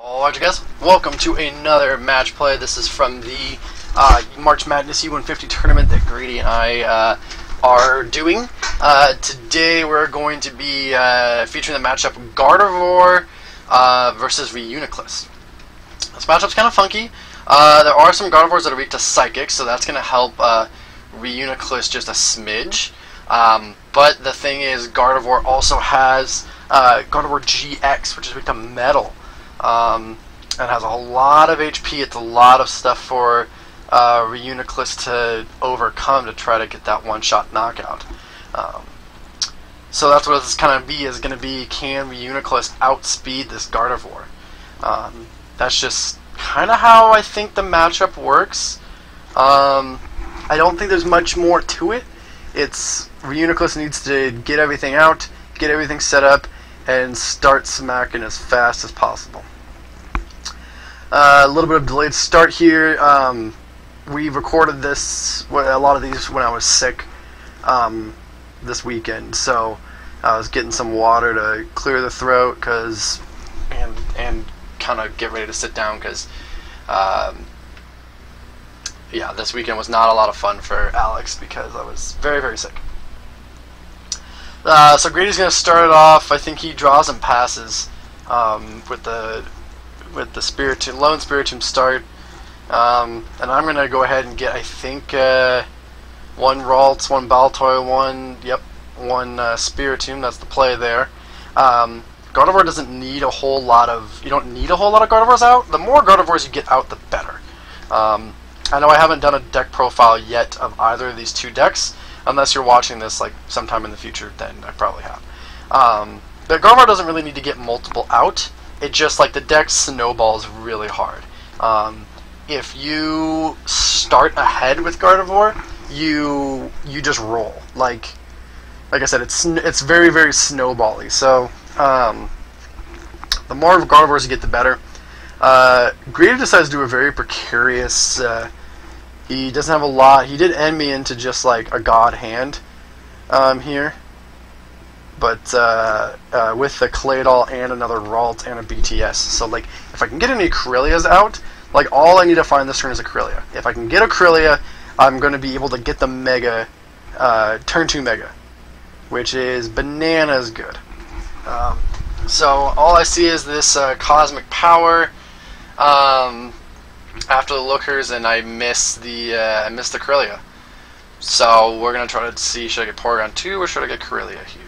Alright guys, welcome to another match play. This is from the March Madness U150 tournament that Grady and I are doing. Today we're going to be featuring the matchup Gardevoir versus Reuniclus. This matchup's kind of funky. There are some Gardevoirs that are weak to Psychic, so that's going to help Reuniclus just a smidge. But the thing is, Gardevoir also has Gardevoir GX, which is weak to Metal. And has a lot of HP. It's a lot of stuff for Reuniclus to overcome to try to get that one-shot knockout. So that's what it's going to be, can Reuniclus outspeed this Gardevoir? That's just kind of how I think the matchup works. I don't think there's much more to it. It's Reuniclus needs to get everything out, get everything set up, and start smacking as fast as possible. A little bit of delayed start here. We recorded a lot of these when I was sick this weekend, so I was getting some water to clear the throat and kind of get ready to sit down because yeah, this weekend was not a lot of fun for Alex because I was very, very sick. So Grady's going to start it off. I think he draws and passes with the Spiritomb, Lone Spiritomb start. And I'm going to go ahead and get, I think, one Ralts, one Baltoy, one Spiritomb. That's the play there. Gardevoir doesn't need a whole lot of, you don't need a whole lot of Gardevoirs out. The more Gardevoirs you get out, the better. I know I haven't done a deck profile yet of either of these two decks. Unless you're watching this like sometime in the future, then I probably have. The Gardevoir doesn't really need to get multiple out. It just, like, the deck snowballs really hard. If you start ahead with Gardevoir, you just roll. Like I said, it's very, very snowbally. So the more Gardevoirs you get, the better. Grady decides to do a very precarious. He doesn't have a lot. He did end me into just like a god hand here. But with the Claydol and another Ralt and a BTS. So like, if I can get any Corellias out, like all I need to find this turn is a Corellia. If I can get a Corellia, I'm going to be able to get the Mega, turn 2 Mega, which is bananas good. So all I see is this Cosmic Power after the Lookers, and I miss the Corellia. So we're going to try to see, should I get Porygon 2 or should I get Corellia here?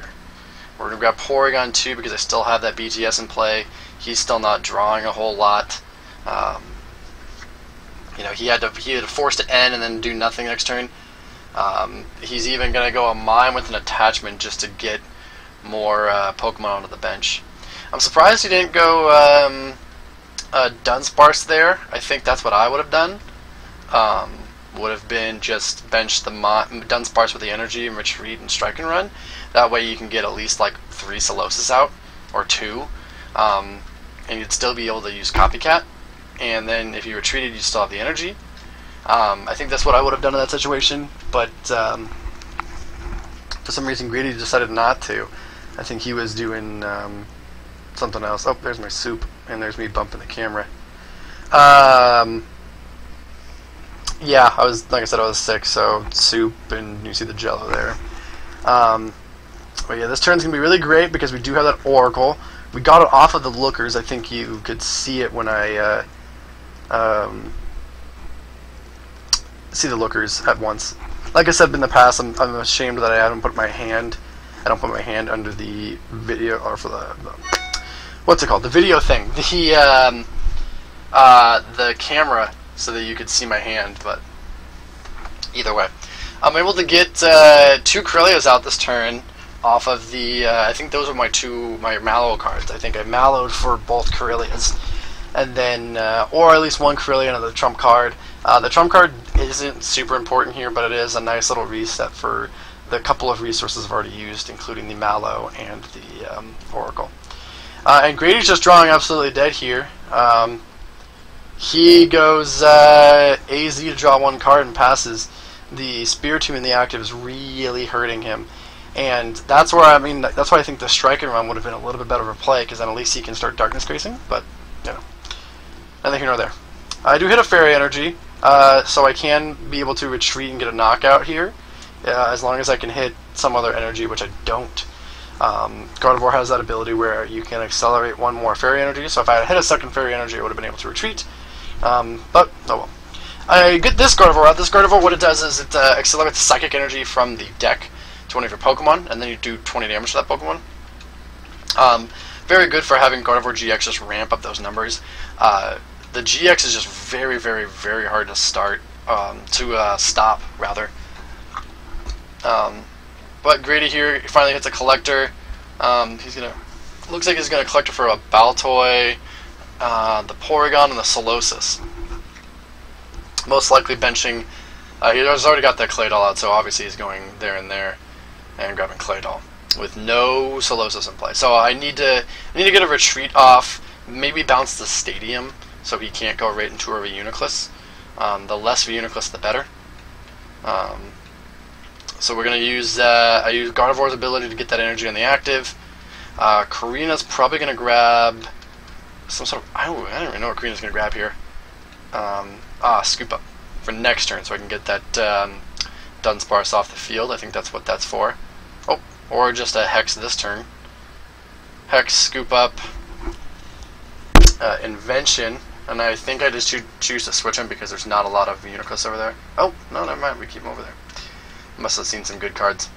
We're going to grab Porygon 2 because I still have that BTS in play. He's still not drawing a whole lot. You know, he had to force to end and then do nothing next turn. He's even going to go a Mime with an attachment just to get more Pokemon onto the bench. I'm surprised he didn't go Dunsparce there. I think that's what I would have done. Would have been just bench the Dunsparce with the energy and retreat and strike and run. That way you can get at least like 3 Solosis out, or 2, and you'd still be able to use Copycat, and then if you retreated you'd still have the energy. I think that's what I would have done in that situation, but for some reason Grady decided not to. I think he was doing something else. Oh, there's my soup, and there's me bumping the camera. Yeah, like I said, I was sick, so soup, and you see the Jello there. But yeah, this turn's going to be really great because we do have that Oracle. We got it off of the Lookers. I think you could see it when I see the Lookers at once. Like I said in the past, I'm ashamed that I haven't put my hand. I don't put my hand under the video, or for the what's it called? The video thing. The camera, so that you could see my hand. But either way, I'm able to get 2 Corellias out this turn off of the, I think those are my Mallow cards. I think I Mallowed for both Corellias. And then, or at least one Corellia and another Trump card. The Trump card isn't super important here, but it is a nice little reset for the couple of resources I've already used, including the Mallow and the Oracle. And Grady's just drawing absolutely dead here. He goes AZ to draw 1 card and passes. The Spiritomb in the active is really hurting him. And that's where, that's why I think the strike and run would have been a little bit better of a play, because then at least he can start darkness gracing, but, you know. Nothing here nor there. I do hit a Fairy Energy, so I can be able to retreat and get a knockout here, as long as I can hit some other energy, which I don't. Gardevoir has that ability where you can accelerate one more Fairy Energy, so if I had hit a second Fairy Energy, I would have been able to retreat. But, oh well. I get this Gardevoir out. This Gardevoir, what it does is it accelerates Psychic Energy from the deck to one of your Pokemon, and then you do 20 damage to that Pokemon. Very good for having Gardevoir GX just ramp up those numbers. The GX is just very, very, very hard to start, stop, rather. But Grady here finally hits a Collector. Looks like he's gonna Collector for a Baltoy, the Porygon, and the Solosis. Most likely benching. He has already got that Claydol out, so obviously he's going there and there and grabbing Claydol with no Solosis in play. So I need to get a retreat off. Maybe bounce the Stadium so he can't go right into a Reuniclus. The less Reuniclus, the better. So we're gonna use I use Gardevoir's ability to get that energy on the active. Karina's probably gonna grab some sort of I don't even know what Karina's gonna grab here. Scoop Up for next turn, so I can get that Dunsparce off the field. I think that's what that's for. Oh, or just a Hex this turn. Hex, Scoop Up, Invention, and I think I just choose to switch him because there's not a lot of Reuniclus over there. Oh, no, never mind, we keep him over there. Must have seen some good cards.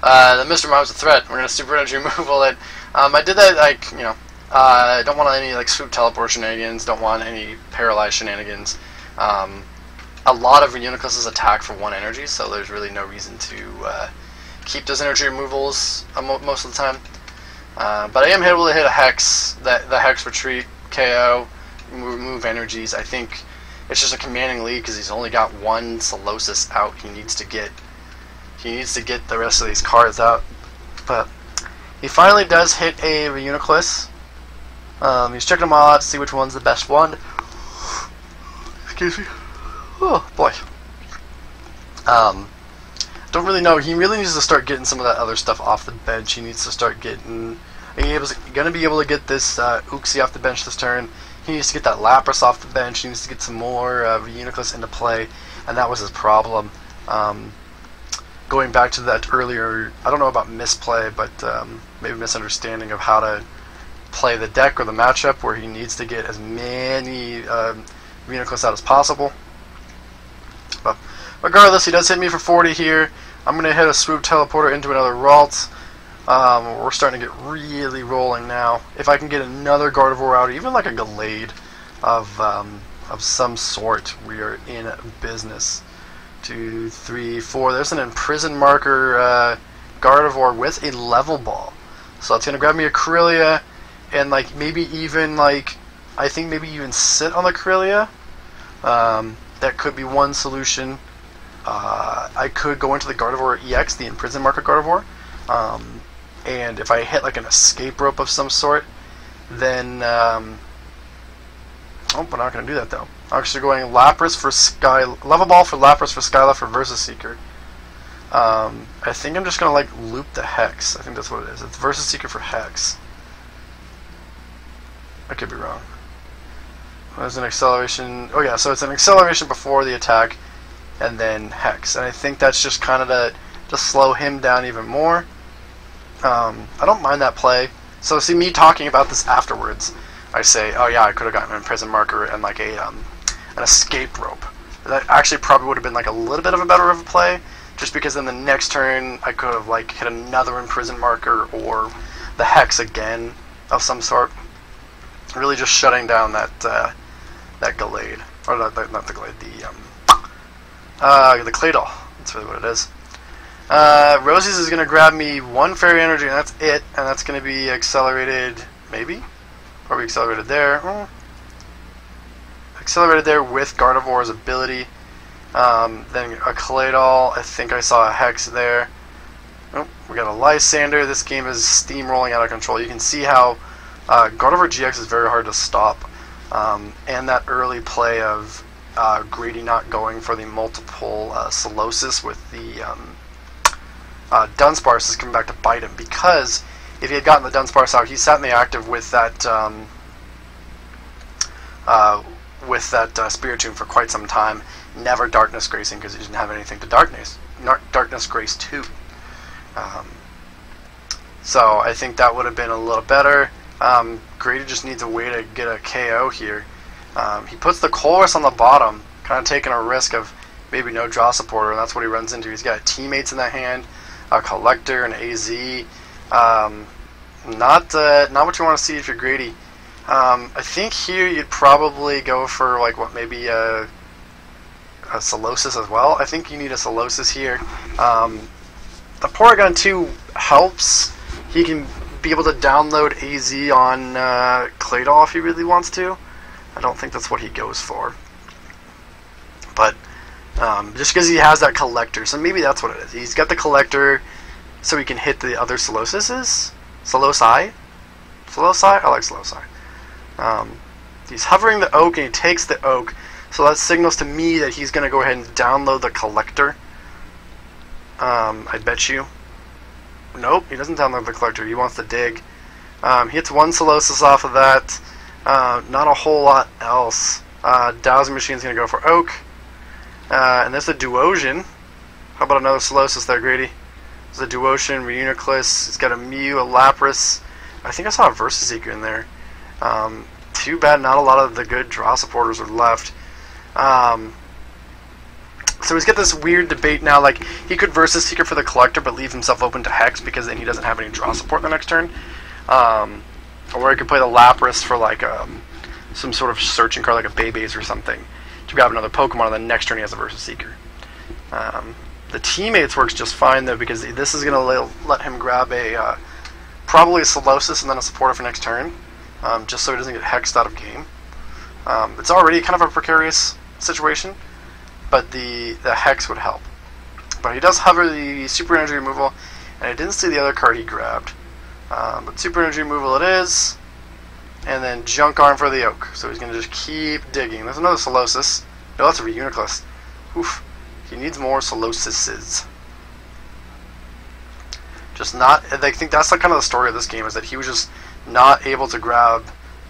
The Mr. Mom's a threat. We're gonna Super Energy removal it. I did that, like, you know, I don't want any, like, Swoop Teleport shenanigans, don't want any Paralyze shenanigans. A lot of Reuniclus attack for 1 energy, so there's really no reason to keep those energy removals most of the time. But I am able to hit a Hex, the Hex Retreat, KO, remove energies. I think it's just a commanding lead because he's only got 1 Solosis out. He needs to get the rest of these cards out. But he finally does hit a Reuniclus. He's checking them all out to see which one's the best one. Excuse me. Oh boy. Don't really know. He really needs to start getting some of that other stuff off the bench. He needs to start getting. He's gonna be able to get this Uxie off the bench this turn. He needs to get that Lapras off the bench. He needs to get some more Reuniclus into play, and that was his problem. Going back to that earlier, I don't know about misplay, but maybe misunderstanding of how to play the deck or the matchup, where he needs to get as many Reuniclus out as possible. But regardless, he does hit me for 40 here. I'm going to hit a Swoop Teleporter into another Ralt. We're starting to get really rolling now. If I can get another Gardevoir out, even like a Gallade of some sort, we are in business. 2, 3, 4. There's an Imprison Marker Gardevoir with a Level Ball. So it's going to grab me a Corellia, and like maybe even like, I think maybe even sit on the Corellia. That could be one solution. I could go into the Gardevoir EX, the Imprison Marker Gardevoir. And if I hit like an Escape Rope of some sort, then oh, we're not going to do that though. I'm actually going Lapras for Level Ball for Lapras for Skyla for Versus Seeker. I think I'm just going to like loop the Hex. I think that's what it is. It's Versus Seeker for Hex. I could be wrong. There's an acceleration. Oh yeah, so it's an acceleration before the attack, and then Hex. And I think that's just kind of to slow him down even more. I don't mind that play. So see me talking about this afterwards. I say, oh yeah, I could have gotten an Imprison Marker and like an Escape Rope. That actually probably would have been like a little bit of a better of a play, just because then the next turn I could have like hit another Imprison Marker or the Hex again of some sort. Really just shutting down that Gallade, or not the Gallade, the Claydol. That's really what it is. Rosie's is going to grab me 1 Fairy Energy, and that's it. And that's going to be accelerated, maybe? Probably accelerated there. Accelerated there with Gardevoir's ability. Then a Claydol. I think I saw a Hex there. Oh, we got a Lysander. This game is steamrolling out of control. You can see how Gardevoir GX is very hard to stop. And that early play of Grady not going for the multiple Solosis with the Dunsparce is coming back to bite him, because if he had gotten the Dunsparce out, he sat in the active with that with that Spiritomb for quite some time. Never Darkness Gracing because he didn't have anything to Darkness Grace to. So I think that would have been a little better. Grady just needs a way to get a KO here. He puts the Colress on the bottom, kind of taking a risk of maybe no draw supporter, and that's what he runs into. He's got teammates in that hand, a Collector, an AZ. Not what you want to see if you're Grady. I think here you'd probably go for like what, maybe a Solosis as well. I think you need a Solosis here. The Porygon 2 helps. He can be able to download AZ on Claydol if he really wants to. I don't think that's what he goes for. But just because he has that Collector, so maybe that's what it is. He's got the Collector so he can hit the other Solosises. Solosi? Solosi? I like Solosi. He's hovering the Oak and he takes the Oak, so that signals to me that he's going to go ahead and download the Collector. I bet you. Nope, he doesn't download the Collector. He wants to dig. He hits one Solosis off of that. Not a whole lot else. Dowsing Machine's going to go for Oak. And there's a Duosion. How about another Solosis there, Grady? There's a Duosion, Reuniclus. He's got a Mew, a Lapras. I think I saw a Versus-Seeker in there. Too bad not a lot of the good draw supporters are left. So he's got this weird debate now, like, he could Versus-Seeker for the Collector but leave himself open to Hex because then he doesn't have any draw support the next turn. Or he could play the Lapras for, like, some sort of searching card, like a Beyblade or something, to grab another Pokemon, and the next turn he has a Versus-Seeker. The Teammates works just fine, though, because this is going to let him grab a, probably a Solosis and then a supporter for next turn, just so he doesn't get hexed out of game. It's already kind of a precarious situation, but the Hex would help. But he does hover the Super Energy removal, and I didn't see the other card he grabbed. But Super Energy removal it is, and then Junk Arm for the Oak. So he's going to just keep digging. There's another Solosis. No, that's a Reuniclus. Oof. He needs more Solosises. Just not... I think that's like kind of the story of this game, is that he was just not able to grab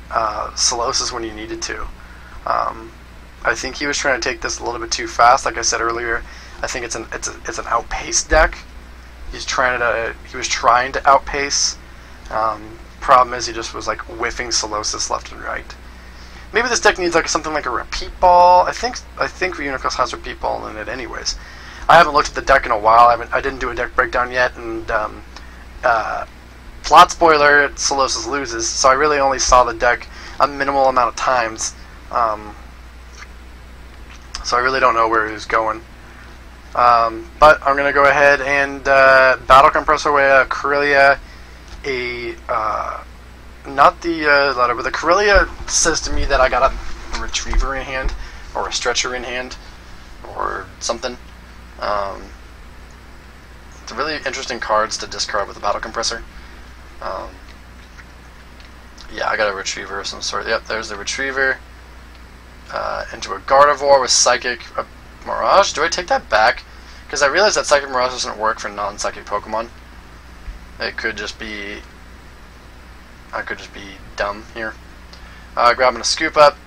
Solosis when he needed to. I think he was trying to take this a little bit too fast. Like I said earlier, I think it's an outpace deck. He was trying to outpace. Problem is he just was like whiffing Solosis left and right. Maybe this deck needs like something like a Repeat Ball. I think Reuniclus has Repeat Ball in it anyways. I haven't looked at the deck in a while. I didn't do a deck breakdown yet, and plot spoiler, Solosis loses, so I really only saw the deck a minimal amount of times. So I really don't know where he's going. But I'm going to go ahead and Battle Compress away a Corellia, not the letter, but the Corellia says to me that I got a Retriever in hand, or a Stretcher in hand, or something. It's really interesting cards to discard with a Battle Compressor. Yeah, I got a Retriever of some sort. Yep, there's the Retriever. Into a Gardevoir with Psychic Mirage. Do I take that back? Because I realize that Psychic Mirage doesn't work for non-Psychic Pokemon. It could just be... I could just be dumb here. Grabbing a Scoop Up,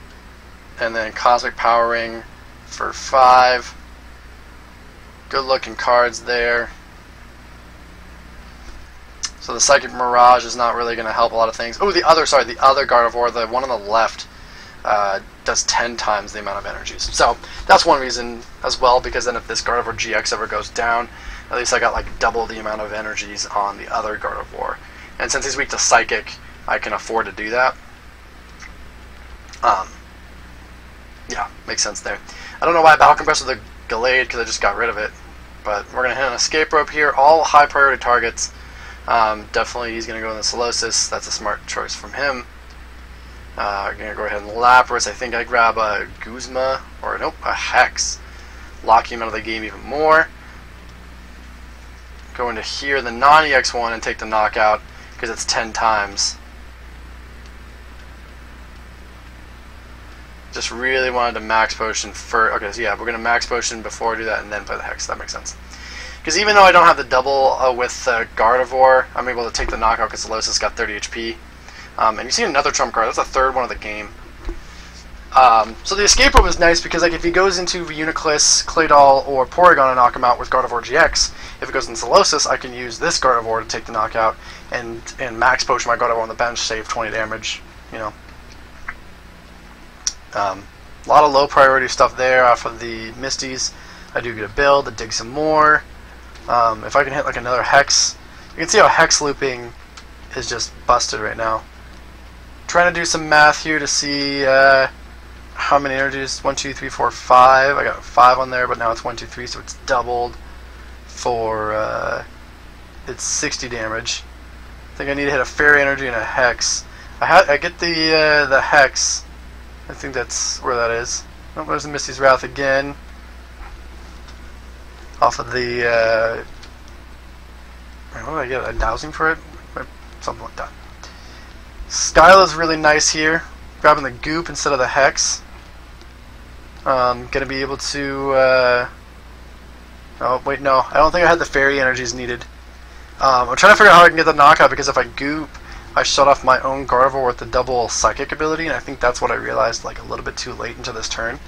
and then Cosmic Powering for 5. Good looking cards there. So the Psychic Mirage is not really going to help a lot of things. Oh, the other Gardevoir, the one on the left, does 10 times the amount of energies. So that's one reason as well, because then if this Gardevoir GX ever goes down, at least I got like double the amount of energies on the other Gardevoir. And since he's weak to Psychic, I can afford to do that. Yeah, makes sense there. I don't know why I Battle Compressed with the Gallade, because I just got rid of it. But we're going to hit an Escape Rope here. All high priority targets. Definitely he's going to go in the Solosis. That's a smart choice from him. I'm going to go ahead and Lapras. I think I grab a Guzma, or nope, a Hex. Lock him out of the game even more. Go into here, the non-EX one, and take the knockout, because it's 10 times. Just really wanted to Max Potion for... Okay, so yeah, we're going to Max Potion before I do that, and then play the Hex. That makes sense. Because even though I don't have the double with Gardevoir, I'm able to take the knockout because Solosis got 30 HP. And you see another trump card. That's the third one of the game. So the escape rope is nice because like if he goes into Reuniclus, Claydol, or Porygon and knock him out with Gardevoir GX, if it goes in Solosis, I can use this Gardevoir to take the knockout and max potion my Gardevoir on the bench, save 20 damage. You know, a lot of low priority stuff there off of the Misties. I do get a build to dig some more. If I can hit like another Hex, you can see how Hex looping is just busted right now. Trying to do some math here to see how many energies. 1, 2, 3, 4, 5. I got 5 on there, but now it's 1, 2, 3, so it's doubled for it's 60 damage. I think I need to hit a Fairy Energy and a Hex. I get the Hex. I think that's where that is. Oh, there's the Misty's Wrath again. Off of the what did I get? A dowsing for it? Something like that. Skyla's really nice here. Grabbing the goop instead of the Hex. Gonna be able to oh wait, no. I don't think I had the Fairy Energies needed. I'm trying to figure out how I can get the knockout, because if I goop, I shut off my own Gardevoir with the double Psychic ability, and I think that's what I realized like a little bit too late into this turn.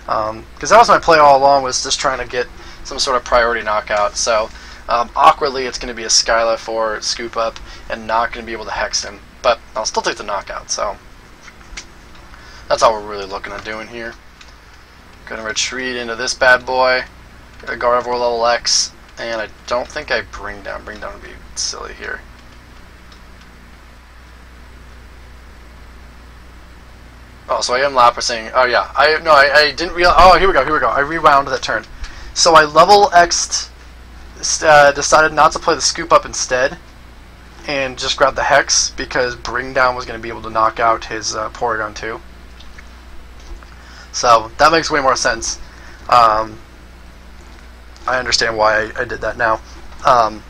Because that was my play all along, was just trying to get some sort of priority knockout. So awkwardly, it's going to be a Skyla for Scoop Up, and not going to be able to Hex him. But I'll still take the knockout, so that's all we're really looking at doing here. Going to retreat into this bad boy, get a Gardevoir level X, and I don't think I bring down. Bring down would be silly here. Oh, so I am Laprasing. Oh yeah, I didn't realize. Oh, here we go. I rewound that turn. So I level X'd, decided not to play the Scoop Up instead, and just grabbed the Hex because Bring Down was going to be able to knock out his Porygon too. So that makes way more sense. I understand why I did that now. I'm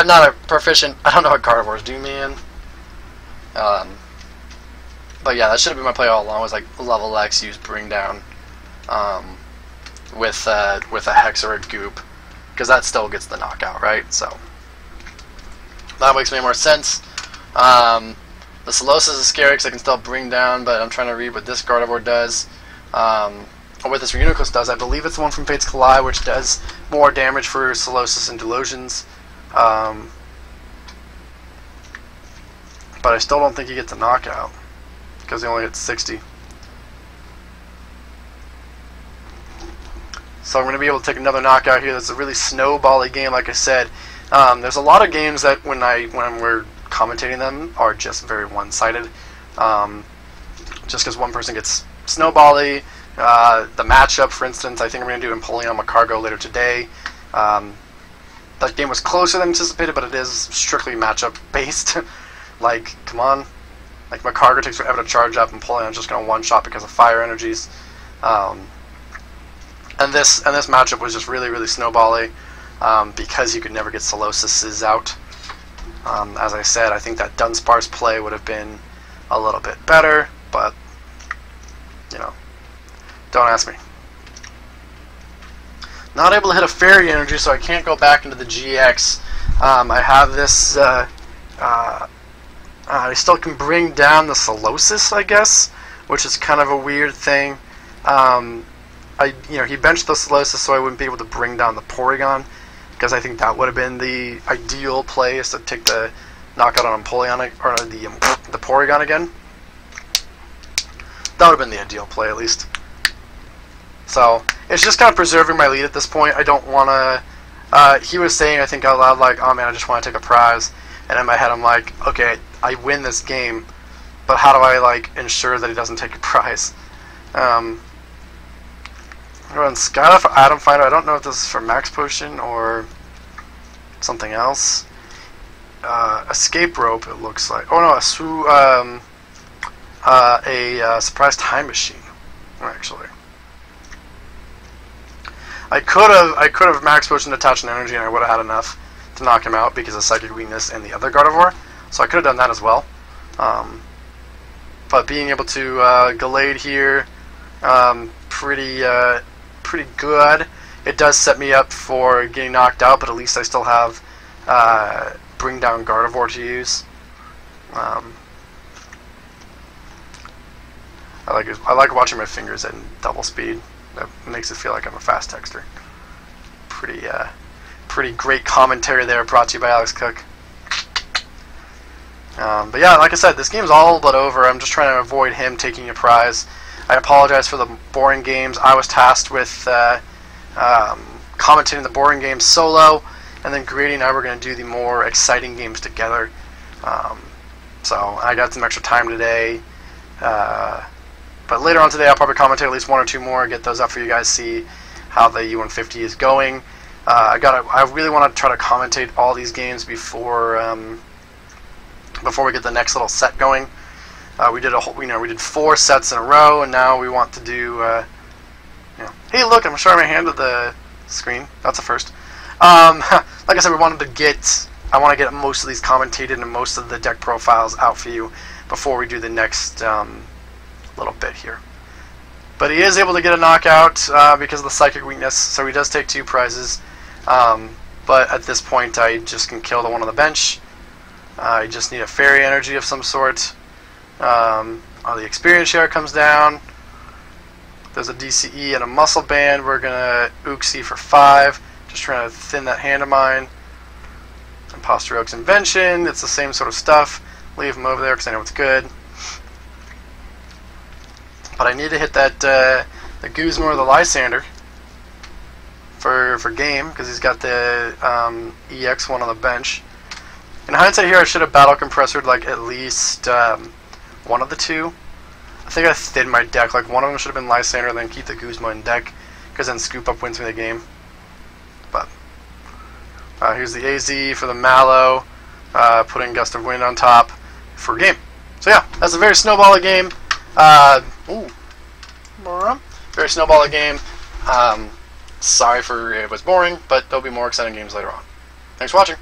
not a proficient. I don't know what Gardevoirs do, man. But yeah, that should have been my play all along. Was like level X, use Bring Down, with a Hex or a Goop, because that still gets the knockout, right? So that makes way more sense. The Solosis is scary because I can still Bring Down, but I'm trying to read what this Gardevoir does. Or what this Reuniclus does. I believe it's the one from Fates Collide, which does more damage for Solosis and Delusions. But I still don't think he gets a knockout, because he only hits 60. So I'm going to be able to take another knockout here. That's a really snowbally game, like I said. There's a lot of games that when we're commentating them are just very one-sided. Just because one person gets snowbally. The matchup, for instance, I think I'm going to do Empoleon Magcargo later today. That game was closer than anticipated, but it is strictly matchup based. Like, come on. Like, Magcargo takes forever to charge up, and Empoleon's just going to one-shot because of fire energies. And this matchup was just really, really snowbally, because you could never get Solosises out. As I said, I think that Dunsparce play would have been a little bit better, but, you know, don't ask me. Not able to hit a Fairy Energy, so I can't go back into the GX. I have this, I still can bring down the Solosis, I guess, which is kind of a weird thing. He benched the Solosis so I wouldn't be able to bring down the Porygon, because I think that would have been the ideal play, is to take the knockout on Empoleon, or the Porygon again. That would have been the ideal play, at least. So it's just kind of preserving my lead at this point. I don't want to. He was saying, I think out loud, like, "Oh man, I just want to take a prize," and in my head, I'm like, "Okay, I win this game, but how do I like ensure that he doesn't take a prize?" We're on Skyla for Atom Fighter. I don't know if this is for Max Potion or something else. Escape Rope, it looks like. Oh no, a Surprise Time Machine, actually. I could have Max Potion attached an energy, and I would have had enough to knock him out because of Psychic Weakness and the other Gardevoir. So I could have done that as well. But being able to Gallade here, pretty good. It does set me up for getting knocked out, but at least I still have Bring Down Gardevoir to use. I like watching my fingers at double speed. That makes it feel like I'm a fast texter. Pretty great commentary there, brought to you by Alex Cook. But yeah, like I said, this game's all but over. I'm just trying to avoid him taking a prize. I apologize for the boring games. I was tasked with commentating the boring games solo, and then Grady and I were going to do the more exciting games together. So I got some extra time today. But later on today, I'll probably commentate at least one or two more, get those up for you guys, see how the U150 is going. I really want to try to commentate all these games before we get the next little set going. We did 4 sets in a row, and now we want to do. Hey, look! I'm showing my hand at the screen. That's a first. Like I said, I want to get most of these commentated and most of the deck profiles out for you before we do the next little bit here. But he is able to get a knockout because of the psychic weakness, so he does take 2 prizes. But at this point, I just can kill the one on the bench. I just need a fairy energy of some sort. The experience share comes down. There's a DCE and a muscle band. We're gonna Uxie for 5. Just trying to thin that hand of mine. Imposter Oak's Invention. It's the same sort of stuff. Leave him over there because I know it's good. But I need to hit that the Guzma or the Lysander for game because he's got the EX one on the bench. In hindsight here, I should have battle compressored like at least one of the 2. I think I thinned my deck. Like one of them should have been Lysander and then keep the Guzma in deck because then Scoop Up wins me the game. But here's the AZ for the Mallow, putting Gust of Wind on top for game. So yeah, that's a very snowball game. Very snowball game. Sorry for it was boring, but there'll be more exciting games later on. Thanks for watching.